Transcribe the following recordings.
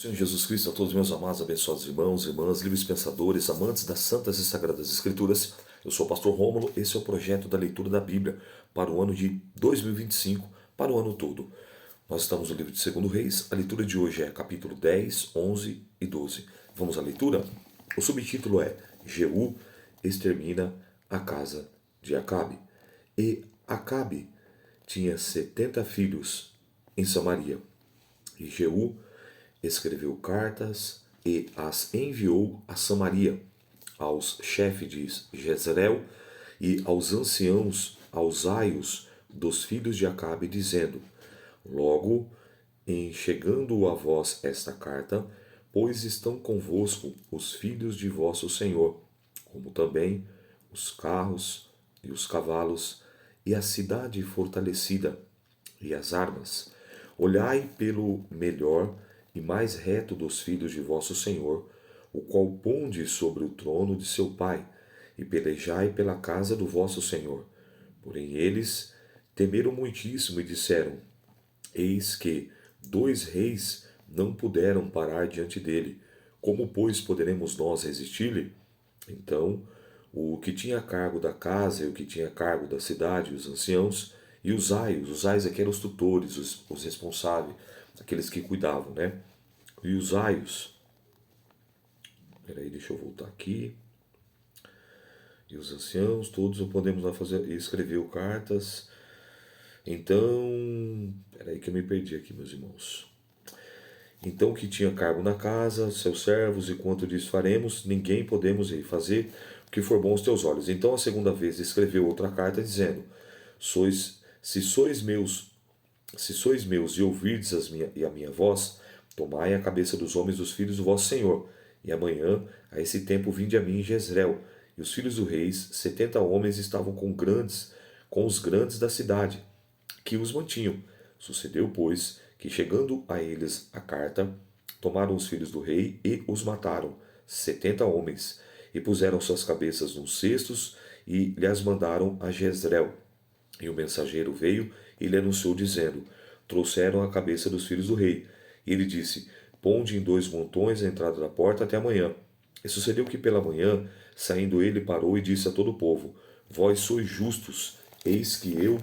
Senhor Jesus Cristo, a todos meus amados, abençoados irmãos, irmãs, livres pensadores, amantes das santas e sagradas escrituras, eu sou o pastor Rômulo, esse é o projeto da leitura da Bíblia para o ano de 2025, para o ano todo. Nós estamos no livro de 2 Reis, a leitura de hoje é capítulo 10, 11 e 12. Vamos à leitura? O subtítulo é Jeú extermina a casa de Acabe. E Acabe tinha 70 filhos em Samaria, e Jeú escreveu cartas e as enviou a Samaria, aos chefes de Jezreel e aos anciãos, aos aios dos filhos de Acabe, dizendo: Logo, em chegando a vós esta carta, pois estão convosco os filhos de vosso Senhor, como também os carros e os cavalos, e a cidade fortalecida, e as armas. Olhai pelo melhor e mais reto dos filhos de vosso Senhor, o qual ponde sobre o trono de seu pai, e pelejai pela casa do vosso Senhor. Porém eles temeram muitíssimo e disseram: Eis que 2 reis não puderam parar diante dele. Como, pois, poderemos nós resistir-lhe? Então, o que tinha cargo da casa e o que tinha cargo da cidade, os anciãos, e os aios aqui eram os tutores, os responsáveis, aqueles que cuidavam, né? E os aios, peraí, deixa eu voltar aqui. E os anciãos, todos podemos lá fazer, escreveu cartas. Então, peraí que eu me perdi aqui, meus irmãos. Então, que tinha cargo na casa, seus servos, e quanto disso faremos, ninguém podemos ir fazer o que for bom aos teus olhos. Então, a segunda vez, escreveu outra carta, dizendo: se sois meus e ouvirdes a minha voz, tomai a cabeça dos homens dos filhos do vosso Senhor, e amanhã, a esse tempo, vinde a mim em Jezreel. E os filhos do reis, 70 homens, estavam com os grandes da cidade, que os mantinham. Sucedeu, pois, que chegando a eles a carta, tomaram os filhos do rei e os mataram, 70 homens, e puseram suas cabeças nos cestos e lhes mandaram a Jezreel. E o mensageiro veio e lhe anunciou, dizendo: Trouxeram a cabeça dos filhos do rei. E ele disse: Ponde em 2 montões a entrada da porta até amanhã. E sucedeu que pela manhã, saindo ele, parou e disse a todo o povo: Vós sois justos, eis que eu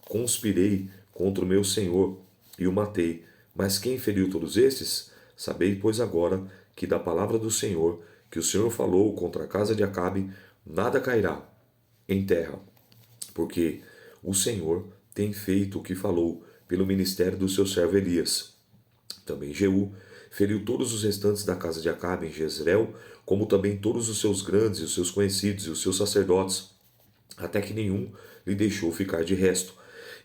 conspirei contra o meu senhor e o matei. Mas quem feriu todos estes? Sabei, pois, agora que da palavra do Senhor, que o Senhor falou contra a casa de Acabe, nada cairá em terra, porque o Senhor tem feito o que falou pelo ministério do seu servo Elias. Também Jeú feriu todos os restantes da casa de Acabe em Jezreel, como também todos os seus grandes, e os seus conhecidos e os seus sacerdotes, até que nenhum lhe deixou ficar de resto.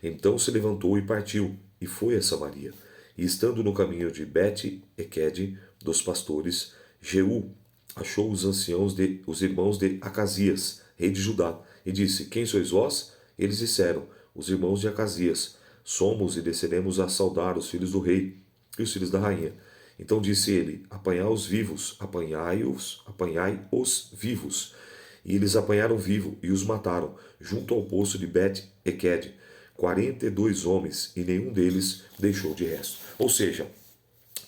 Então se levantou e partiu, e foi a Samaria. E estando no caminho de Bet-Eked dos pastores, Jeú achou os anciãos os irmãos de Acasias, rei de Judá, e disse: Quem sois vós? Eles disseram: Os irmãos de Acasias. Somos e desceremos a saudar os filhos do rei e os filhos da rainha. Então disse ele: Apanhai os vivos, apanhai os vivos. E eles apanharam vivo e os mataram, junto ao poço de Bet-Eked, 42 homens, e nenhum deles deixou de resto. Ou seja,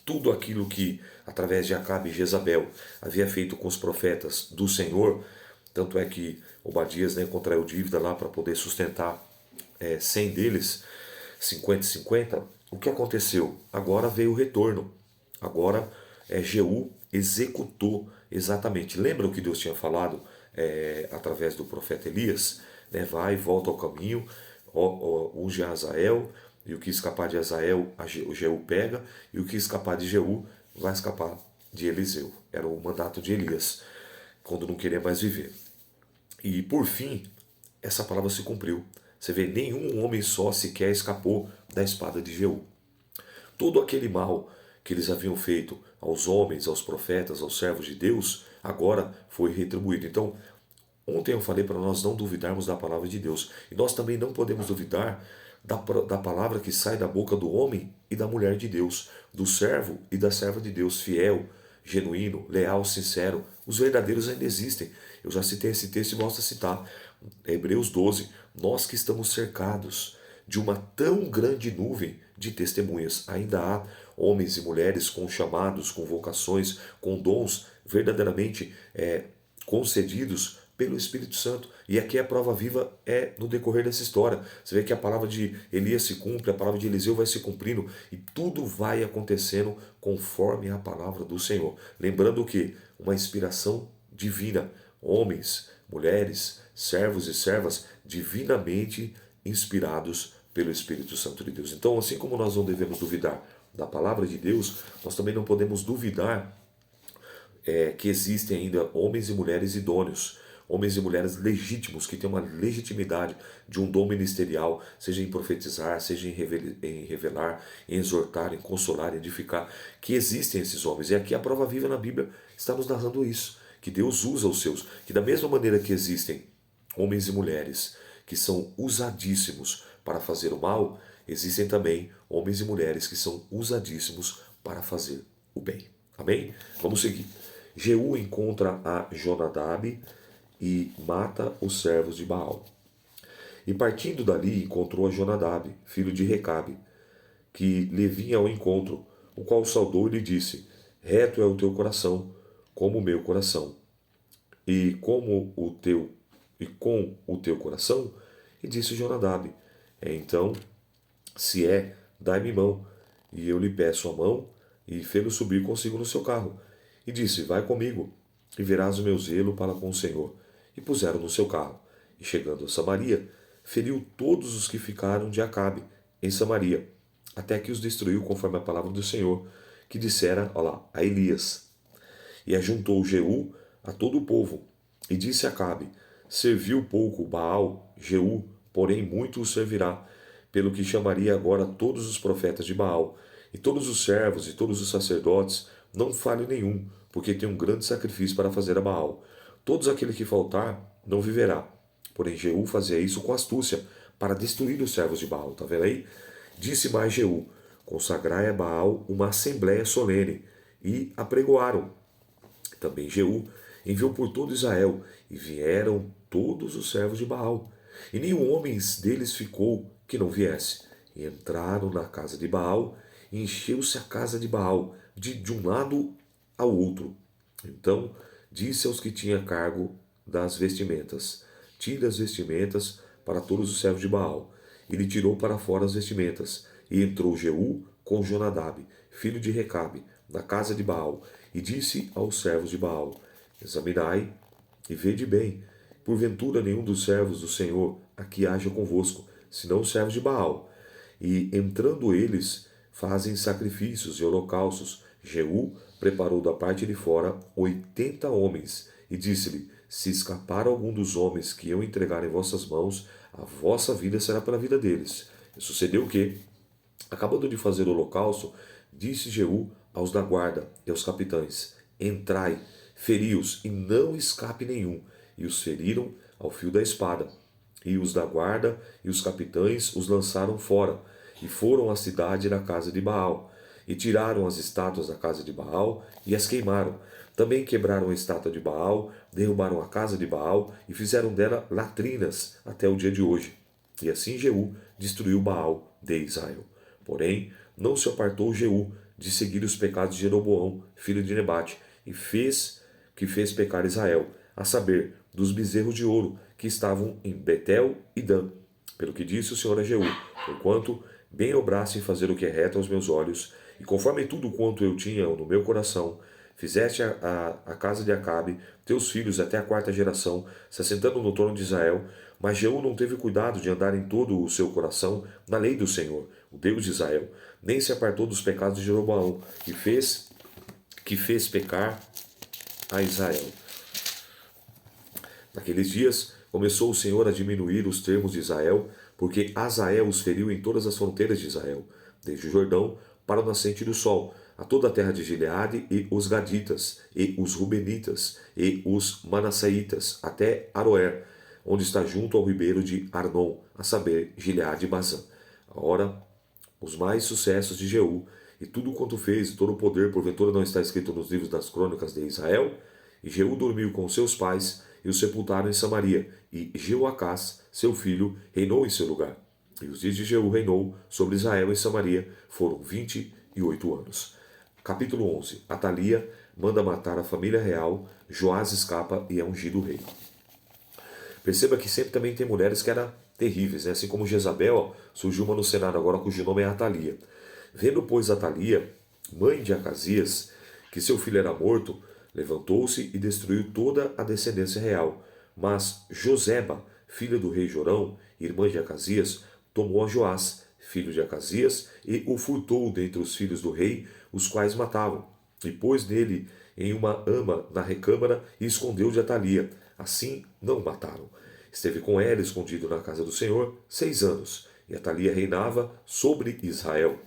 tudo aquilo que, através de Acabe e Jezabel, havia feito com os profetas do Senhor, tanto é que Obadias, né, contraiu dívida lá para poder sustentar 100 deles, 50 e 50. O que aconteceu? Agora veio o retorno. Agora Jeú executou exatamente. Lembra o que Deus tinha falado através do profeta Elias? Né? Vai e volta ao caminho, unge a Azael, e o que escapar de Azael, o Jeú pega, e o que escapar de Jeú vai escapar de Eliseu. Era o mandato de Elias, quando não queria mais viver. E por fim, essa palavra se cumpriu. Você vê, nenhum homem só sequer escapou da espada de Jeú. Todo aquele mal que eles haviam feito aos homens, aos profetas, aos servos de Deus, agora foi retribuído. Então, ontem eu falei para nós não duvidarmos da palavra de Deus. E nós também não podemos duvidar da palavra que sai da boca do homem e da mulher de Deus, do servo e da serva de Deus, fiel, genuíno, leal, sincero. Os verdadeiros ainda existem. Eu já citei esse texto e gosto de citar. Hebreus 12. Nós que estamos cercados de uma tão grande nuvem de testemunhas, ainda há homens e mulheres com chamados, com vocações, com dons verdadeiramente concedidos pelo Espírito Santo. E aqui a prova viva é no decorrer dessa história. Você vê que a palavra de Elias se cumpre, a palavra de Eliseu vai se cumprindo e tudo vai acontecendo conforme a palavra do Senhor. Lembrando que uma inspiração divina, homens, mulheres, servos e servas divinamente inspirados pelo Espírito Santo de Deus. Então, assim como nós não devemos duvidar da palavra de Deus, nós também não podemos duvidar que existem ainda homens e mulheres idôneos, homens e mulheres legítimos, que têm uma legitimidade de um dom ministerial, seja em profetizar, seja em revelar, em exortar, em consolar, em edificar, que existem esses homens. E aqui a prova viva na Bíblia está nos narrando isso, que Deus usa os seus, que da mesma maneira que existem homens e mulheres que são usadíssimos para fazer o mal, existem também homens e mulheres que são usadíssimos para fazer o bem. Amém? Vamos seguir. Jeú encontra a Jonadab e mata os servos de Baal. E partindo dali encontrou a Jonadab, filho de Recabe, que lhe vinha ao encontro, o qual o saudou e lhe disse: reto é o teu coração, como o meu coração. E como o teu e com o teu coração? E disse Jonadab: então, se é, dai-me mão. E eu lhe peço a mão, e fê-lo subir consigo no seu carro. E disse: vai comigo, e verás o meu zelo para com o Senhor. E puseram no seu carro. E chegando a Samaria, feriu todos os que ficaram de Acabe em Samaria, até que os destruiu conforme a palavra do Senhor, que dissera, a Elias. E ajuntou Jeú a todo o povo, e disse a Acabe: serviu pouco Baal, Jeú, porém muito o servirá, pelo que chamaria agora todos os profetas de Baal, e todos os servos e todos os sacerdotes, não falhe nenhum, porque tem um grande sacrifício para fazer a Baal. Todos aquele que faltar, não viverá. Porém Jeú fazia isso com astúcia, para destruir os servos de Baal. Está vendo aí? Disse mais Jeú: consagrai a Baal uma assembléia solene, e apregoaram. Também Jeú enviou por todo Israel, e vieram todos os servos de Baal. E nenhum homem deles ficou que não viesse. E entraram na casa de Baal, e encheu-se a casa de Baal, de um lado ao outro. Então disse aos que tinham cargo das vestimentas: tire as vestimentas para todos os servos de Baal. E lhe tirou para fora as vestimentas. E entrou Jeú com Jonadab, filho de Recabe, na casa de Baal, e disse aos servos de Baal: examinai e vede bem, porventura nenhum dos servos do Senhor aqui haja convosco, senão os servos de Baal. E entrando eles, fazem sacrifícios e holocaustos. Jeú preparou da parte de fora 80 homens, e disse-lhe: se escapar algum dos homens que eu entregar em vossas mãos, a vossa vida será pela vida deles. E sucedeu que, acabando de fazer o holocausto, disse Jeú aos da guarda e aos capitães: entrai, feri-os, e não escape nenhum. E os feriram ao fio da espada. E os da guarda e os capitães os lançaram fora, e foram à cidade e na casa de Baal. E tiraram as estátuas da casa de Baal e as queimaram. Também quebraram a estátua de Baal, derrubaram a casa de Baal e fizeram dela latrinas até o dia de hoje. E assim Jeú destruiu Baal de Israel. Porém, não se apartou Jeú de seguir os pecados de Jeroboão, filho de Nebate, e fez pecar Israel, a saber, dos bezerros de ouro que estavam em Betel e Dan. Pelo que disse o Senhor a Jeú: porquanto bem obraste em fazer o que é reto aos meus olhos, e conforme tudo quanto eu tinha no meu coração, fizeste a casa de Acabe, teus filhos até a quarta geração, se assentando no trono de Israel. Mas Jeú não teve cuidado de andar em todo o seu coração na lei do Senhor, o Deus de Israel, nem se apartou dos pecados de Jeroboão, que fez pecar a Israel. Naqueles dias começou o Senhor a diminuir os termos de Israel, porque Azael os feriu em todas as fronteiras de Israel, desde o Jordão para o nascente do sol, a toda a terra de Gileade, e os Gaditas, e os Rubenitas, e os Manasseitas, até Aroer, onde está junto ao ribeiro de Arnon, a saber, Gileade e Bazã. Ora, os mais sucessos de Jeú, e tudo quanto fez, e todo o poder, porventura não está escrito nos livros das crônicas de Israel? E Jeú dormiu com seus pais, e o sepultaram em Samaria, e Jeoacás, seu filho, reinou em seu lugar. E os dias de Jeú reinou sobre Israel em Samaria foram 20 anos. Capítulo 11. Atalia manda matar a família real, Joás escapa e é ungido rei. Perceba que sempre também tem mulheres que eram terríveis, né? Assim como Jezabel, surgiu uma no Senado agora cujo nome é Atalia. Vendo, pois, Atalia, mãe de Acasias, que seu filho era morto, levantou-se e destruiu toda a descendência real. Mas Joseba, filha do rei Jorão, irmã de Acasias, tomou a Joás, filho de Acasias, e o furtou dentre os filhos do rei, os quais matavam. E pôs nele em uma ama na recâmara e escondeu de Atalia. Assim não o mataram. Esteve com ela escondido na casa do Senhor 6 anos, e Atalia reinava sobre Israel.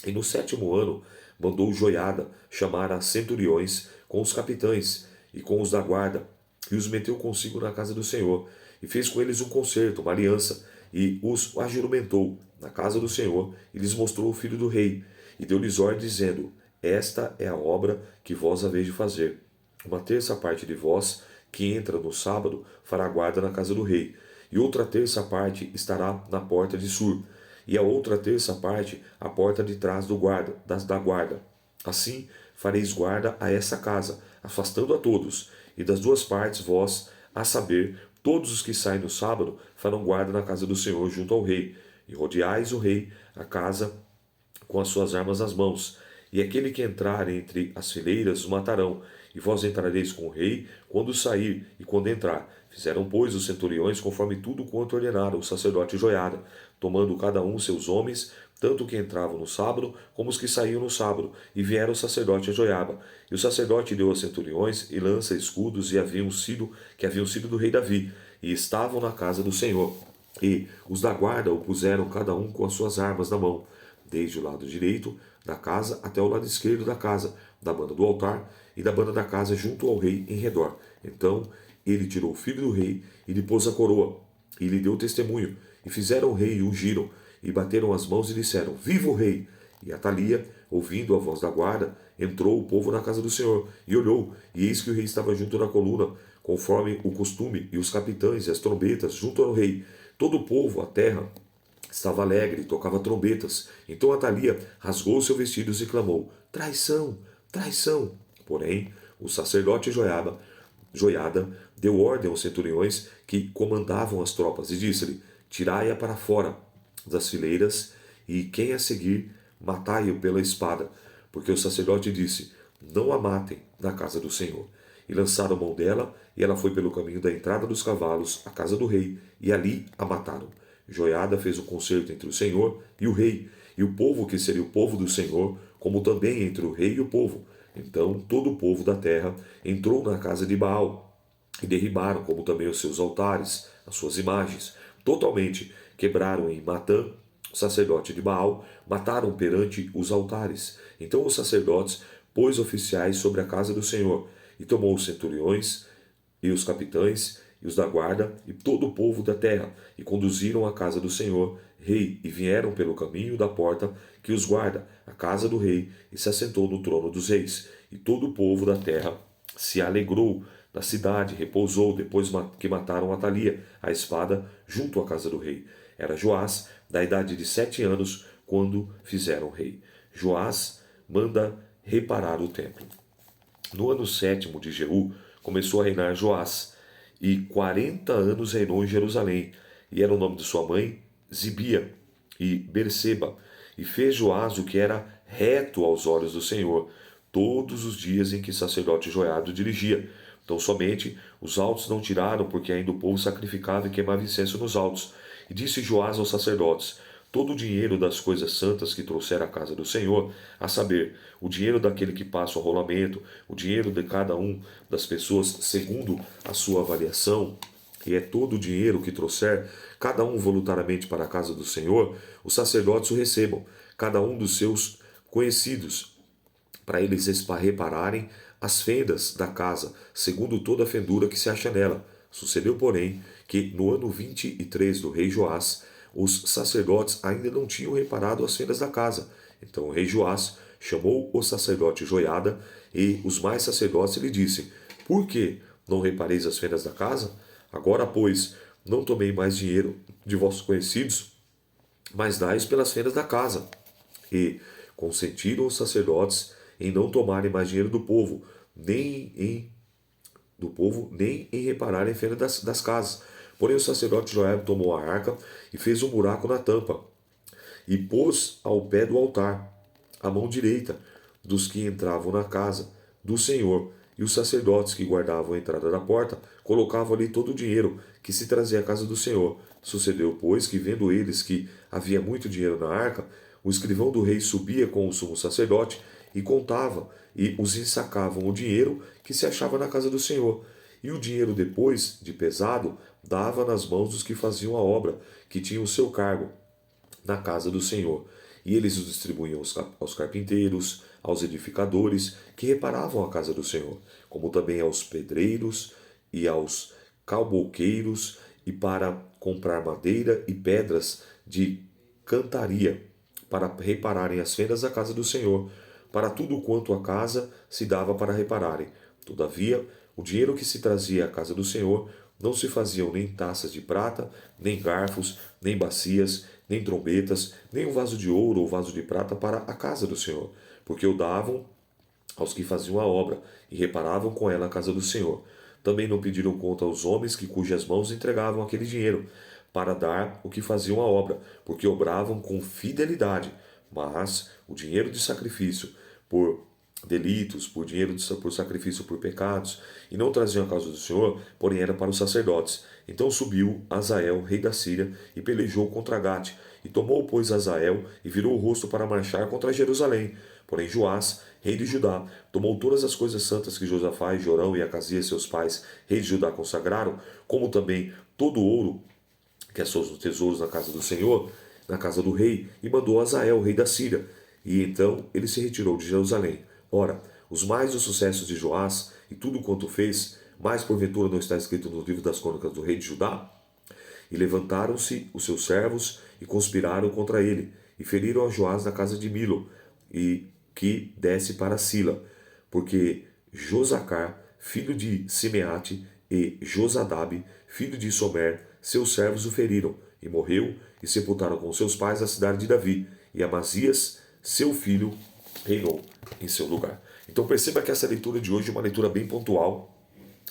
E no 7º ano mandou Joiada chamar a centuriões com os capitães e com os da guarda, e os meteu consigo na casa do Senhor, e fez com eles um concerto, uma aliança, e os ajuramentou na casa do Senhor, e lhes mostrou o filho do rei, e deu-lhes ordem, dizendo: Esta é a obra que vós haveis de fazer. Uma terça parte de vós, que entra no sábado, fará guarda na casa do rei, e outra terça parte estará na porta de Sur, e a outra terça parte à porta de trás da guarda. Assim fareis guarda a essa casa, afastando a todos, e das duas partes vós, a saber, todos os que saem no sábado, farão guarda na casa do Senhor junto ao rei, e rodeais o rei, a casa, com as suas armas nas mãos, e aquele que entrar entre as fileiras o matarão, e vós entrareis com o rei quando sair e quando entrar. Fizeram, pois, os centuriões conforme tudo quanto ordenaram o sacerdote Joiada, tomando cada um seus homens, tanto que entravam no sábado como os que saíam no sábado, e vieram o sacerdote a Joiada. E o sacerdote deu aos centuriões e lança escudos que haviam sido do rei Davi, e estavam na casa do Senhor. E os da guarda o puseram cada um com as suas armas na mão, desde o lado direito da casa até o lado esquerdo da casa, da banda do altar e da banda da casa junto ao rei em redor. Então ele tirou o filho do rei e lhe pôs a coroa, e lhe deu testemunho. E fizeram o rei e ungiram, e bateram as mãos e disseram: Viva o rei! E Atalia, ouvindo a voz da guarda, entrou o povo na casa do Senhor, e olhou, e eis que o rei estava junto na coluna, conforme o costume, e os capitães e as trombetas junto ao rei. Todo o povo, a terra, estava alegre e tocava trombetas. Então Atalia rasgou seus vestidos e clamou: Traição! Traição! Porém, o sacerdote Joiada deu ordem aos centuriões que comandavam as tropas e disse-lhe: Tirai-a para fora das fileiras, e quem a seguir, matai-o pela espada. Porque o sacerdote disse: Não a matem na casa do Senhor. E lançaram mão dela, e ela foi pelo caminho da entrada dos cavalos, à casa do rei, e ali a mataram. Joiada fez um concerto entre o Senhor e o rei, e o povo que seria o povo do Senhor, como também entre o rei e o povo. Então todo o povo da terra entrou na casa de Baal, e derribaram, como também os seus altares, as suas imagens. Totalmente quebraram em Matã, o sacerdote de Baal, mataram perante os altares. Então os sacerdotes pôs oficiais sobre a casa do Senhor, e tomou os centuriões, e os capitães, e os da guarda, e todo o povo da terra, e conduziram à casa do Senhor, rei, e vieram pelo caminho da porta que os guarda, a casa do rei, e se assentou no trono dos reis. E todo o povo da terra se alegrou na cidade, repousou, depois que mataram Atalia, a espada, junto à casa do rei. Era Joás, da idade de 7 anos, quando fizeram rei. Joás manda reparar o templo. No ano 7º de Jeú, começou a reinar Joás, e 40 anos reinou em Jerusalém, e era o nome de sua mãe, Zibia, e Berseba. E fez Joás o que era reto aos olhos do Senhor, todos os dias em que o sacerdote Joiada dirigia. Então somente os altos não tiraram, porque ainda o povo sacrificava e queimava incenso nos altos. E disse Joás aos sacerdotes: todo o dinheiro das coisas santas que trouxera à casa do Senhor, a saber, o dinheiro daquele que passa o rolamento, o dinheiro de cada um das pessoas segundo a sua avaliação, e é todo o dinheiro que trouxer, cada um voluntariamente para a casa do Senhor, os sacerdotes o recebam, cada um dos seus conhecidos, para eles repararem as fendas da casa, segundo toda a fendura que se acha nela. Sucedeu, porém, que no ano 23 do rei Joás, os sacerdotes ainda não tinham reparado as fendas da casa. Então o rei Joás chamou o sacerdote Joiada e os mais sacerdotes lhe disse: Por que não repareis as fendas da casa? Agora, pois, não tomei mais dinheiro de vossos conhecidos, mas dais pelas fendas da casa. E Consentiram os sacerdotes em não tomarem mais dinheiro nem em repararem a fenda das casas. Porém, o sacerdote Joabe tomou a arca e fez um buraco na tampa, e pôs ao pé do altar, a mão direita dos que entravam na casa do Senhor. E os sacerdotes que guardavam a entrada da porta colocavam ali todo o dinheiro que se trazia à casa do Senhor. Sucedeu, pois, que vendo eles que havia muito dinheiro na arca, o escrivão do rei subia com o sumo sacerdote e contava, e os ensacavam o dinheiro que se achava na casa do Senhor. E o dinheiro, depois de pesado, dava nas mãos dos que faziam a obra, que tinham o seu cargo na casa do Senhor. E eles os distribuíam aos carpinteiros, aos edificadores, que reparavam a casa do Senhor, como também aos pedreiros e aos calboqueiros, e para comprar madeira e pedras de cantaria, para repararem as fendas da casa do Senhor, para tudo quanto a casa se dava para repararem. Todavia, o dinheiro que se trazia à casa do Senhor não se faziam nem taças de prata, nem garfos, nem bacias, nem trombetas, nem um vaso de ouro ou vaso de prata para a casa do Senhor, porque o davam aos que faziam a obra e reparavam com ela a casa do Senhor. Também não pediram conta aos homens cujas mãos entregavam aquele dinheiro, para dar o que faziam a obra, porque obravam com fidelidade. Mas o dinheiro de sacrifício por delitos, por sacrifício por pecados, e não traziam a causa do Senhor, porém era para os sacerdotes. Então subiu Azael, rei da Síria, e pelejou contra Gate, e tomou, pois, Azael, e virou o rosto para marchar contra Jerusalém. Porém Joás, rei de Judá, tomou todas as coisas santas que Josafá, Jorão e Acasias, seus pais, reis de Judá, consagraram, como também todo o ouro que são os tesouros na casa do Senhor, na casa do rei, e mandou Azael, rei da Síria. E então ele se retirou de Jerusalém. Ora, os mais dos sucessos de Joás e tudo quanto fez, mais porventura não está escrito no livro das crônicas do rei de Judá? E levantaram-se os seus servos e conspiraram contra ele, e feriram a Joás na casa de Milo, e que desce para Sila, porque Josacar, filho de Simeate, e Josadab, filho de Somer, seus servos o feriram, e morreu, e sepultaram com seus pais a cidade de Davi, e Amazias, seu filho, reinou em seu lugar. Então perceba que essa leitura de hoje é uma leitura bem pontual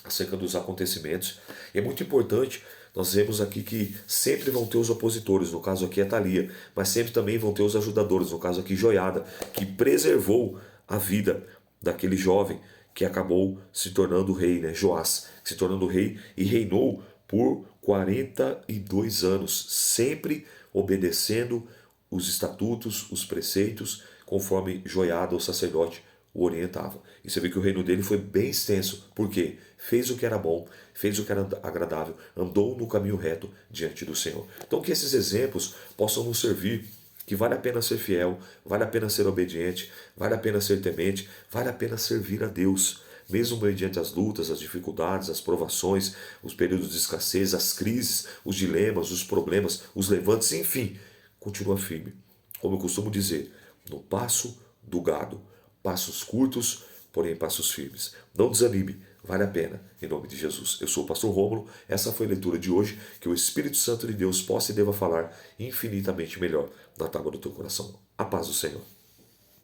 acerca dos acontecimentos. E é muito importante, nós vemos aqui que sempre vão ter os opositores, no caso aqui é Thalia, mas sempre também vão ter os ajudadores, no caso aqui Joiada, que preservou a vida daquele jovem que acabou se tornando rei, né? Joás, se tornando rei e reinou por 42 anos, sempre obedecendo os estatutos, os preceitos, conforme Joiada, o sacerdote, o orientava. E você vê que o reino dele foi bem extenso. Por quê? Fez o que era bom, fez o que era agradável, andou no caminho reto diante do Senhor. Então que esses exemplos possam nos servir, que vale a pena ser fiel, vale a pena ser obediente, vale a pena ser temente, vale a pena servir a Deus. Mesmo mediante as lutas, as dificuldades, as provações, os períodos de escassez, as crises, os dilemas, os problemas, os levantes, enfim, continua firme. Como eu costumo dizer, no passo do gado. Passos curtos, porém passos firmes. Não desanime, vale a pena, em nome de Jesus. Eu sou o pastor Rômulo, essa foi a leitura de hoje, que o Espírito Santo de Deus possa e deva falar infinitamente melhor na tábua do teu coração. A paz do Senhor.